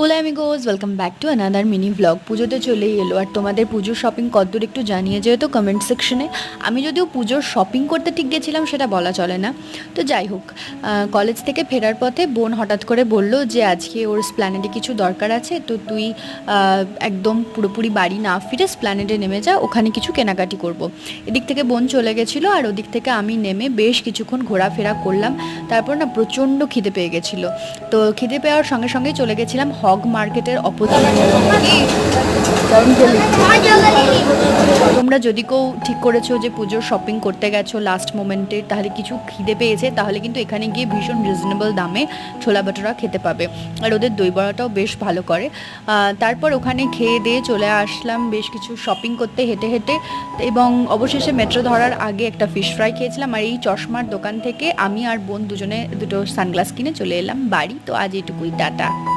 OLA amigos, welcome back to another mini vlog. পুজোতে চলেই এলো, আর তোমাদের পুজোর শপিং কতদূর একটু জানিয়ে যেহেতু কমেন্ট সেকশনে। আমি যদিও পুজোর শপিং করতে ঠিক গেছিলাম সেটা বলা চলে না। তো যাই হোক, কলেজ থেকে ফেরার পথে বোন হঠাৎ করে বলল যে আজকে ওর স্প্ল্যানেডে কিছু দরকার আছে, তো তুই একদম পুরোপুরি বাড়ি না ফিরে স্প্ল্যানেডে নেমে যা, ওখানে কিছু কেনাকাটি করব। এদিক থেকে বোন চলে গেছিলো আর ওদিক থেকে আমি নেমে বেশ কিছুক্ষণ ঘোরাফেরা করলাম। তারপর না প্রচণ্ড খিদে পেয়ে গেছিলো, তো খিদে পাওয়ার সঙ্গে সঙ্গেই চলে গেছিলাম হগ মার্কেটের অপোজিট। তোমরা যদি কেউ ঠিক করেছো যে পুজোর শপিং করতে গেছো লাস্ট মোমেন্টে, তাহলে কিছু খিদে পেয়েছে, তাহলে কিন্তু এখানে গিয়ে ভীষণ রিজনেবল দামে ছোলা ভাটোরা খেতে পাবে। আর ওদের দই বড়াটাও বেশ ভালো করে। তারপর ওখানে খেয়ে দিয়ে চলে আসলাম বেশ কিছু শপিং করতে হেঁটে হেঁটে, এবং অবশেষে মেট্রো ধরার আগে একটা ফিশ ফ্রাই খেয়েছিলাম। আর এই চশমার দোকান থেকে আমি আর বোন দুজনে দুটো সানগ্লাস কিনে চলে এলাম বাড়ি। তো আজ এটুকুই, টাটা।